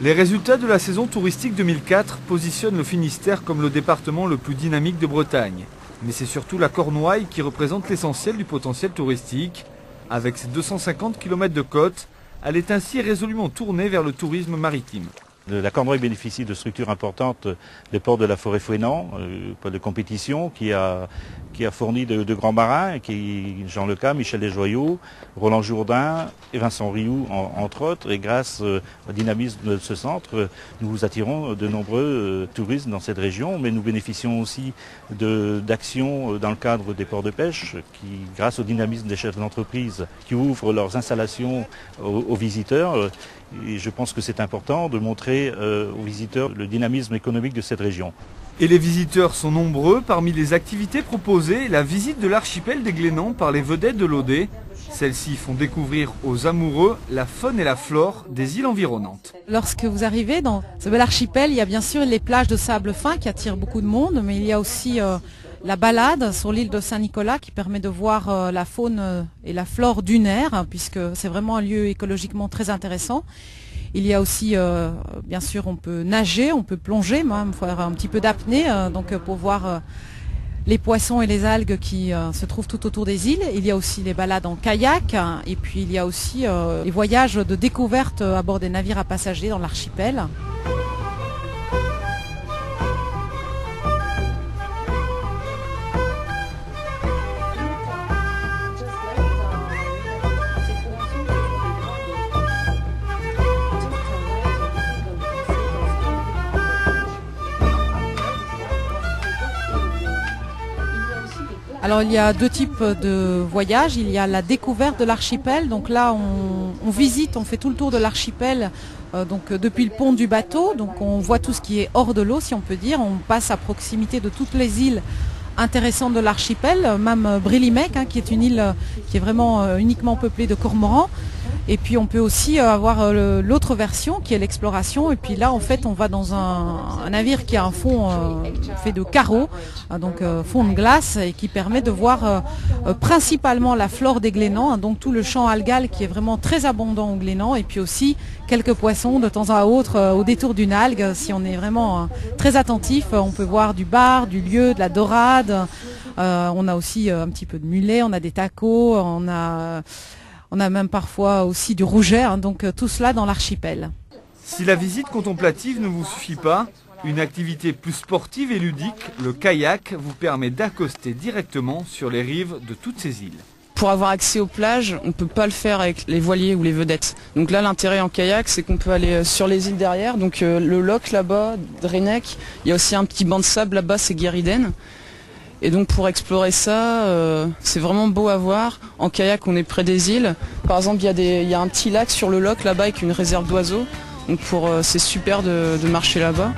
Les résultats de la saison touristique 2004 positionnent le Finistère comme le département le plus dynamique de Bretagne. Mais c'est surtout la Cornouaille qui représente l'essentiel du potentiel touristique. Avec ses 250 km de côte, elle est ainsi résolument tournée vers le tourisme maritime. La Cornouaille bénéficie de structures importantes des ports de la Forêt-Fouesnant, port de compétition, qui a fourni de grands marins, Jean Lecas, Michel Desjoyaux, Roland Jourdain et Vincent Rioux, entre autres. Et grâce au dynamisme de ce centre, nous attirons de nombreux touristes dans cette région, mais nous bénéficions aussi d'actions dans le cadre des ports de pêche, qui, grâce au dynamisme des chefs d'entreprise qui ouvrent leurs installations aux visiteurs. Et je pense que c'est important de montrer aux visiteurs le dynamisme économique de cette région. Et les visiteurs sont nombreux. Parmi les activités proposées, la visite de l'archipel des Glénans par les vedettes de l'OD. Celles-ci font découvrir aux amoureux la faune et la flore des îles environnantes. Lorsque vous arrivez dans ce bel archipel, il y a bien sûr les plages de sable fin qui attirent beaucoup de monde, mais il y a aussi la balade sur l'île de Saint-Nicolas qui permet de voir la faune et la flore dunaire, puisque c'est vraiment un lieu écologiquement très intéressant. Il y a aussi, bien sûr, on peut nager, on peut plonger, même faire un petit peu d'apnée, donc pour voir les poissons et les algues qui se trouvent tout autour des îles. Il y a aussi les balades en kayak, et puis il y a aussi les voyages de découverte à bord des navires à passagers dans l'archipel. Alors il y a deux types de voyages. Il y a la découverte de l'archipel. Donc là on visite, on fait tout le tour de l'archipel donc depuis le pont du bateau. Donc on voit tout ce qui est hors de l'eau, si on peut dire. On passe à proximité de toutes les îles intéressantes de l'archipel, même Brélimec, qui est une île qui est vraiment uniquement peuplée de cormorans. Et puis on peut aussi avoir l'autre version qui est l'exploration. Et puis là en fait on va dans un navire qui a un fond fait de carreaux, donc fond de glace, et qui permet de voir principalement la flore des Glénans, donc tout le champ algal qui est vraiment très abondant aux Glénans, et puis aussi quelques poissons de temps à autre au détour d'une algue. Si on est vraiment très attentif, on peut voir du bar, du lieu, de la dorade. On a aussi un petit peu de mulet, on a des tacos, on a même parfois aussi du rouget, donc tout cela dans l'archipel. Si la visite contemplative ne vous suffit pas, une activité plus sportive et ludique, le kayak, vous permet d'accoster directement sur les rives de toutes ces îles. Pour avoir accès aux plages, on ne peut pas le faire avec les voiliers ou les vedettes. Donc là, l'intérêt en kayak, c'est qu'on peut aller sur les îles derrière. Donc le loch là-bas, Drennec, il y a aussi un petit banc de sable là-bas, c'est Guériden. Et donc pour explorer ça, c'est vraiment beau à voir. En kayak, on est près des îles. Par exemple, il y a un petit lac sur le loch là-bas avec une réserve d'oiseaux. Donc c'est super de marcher là-bas.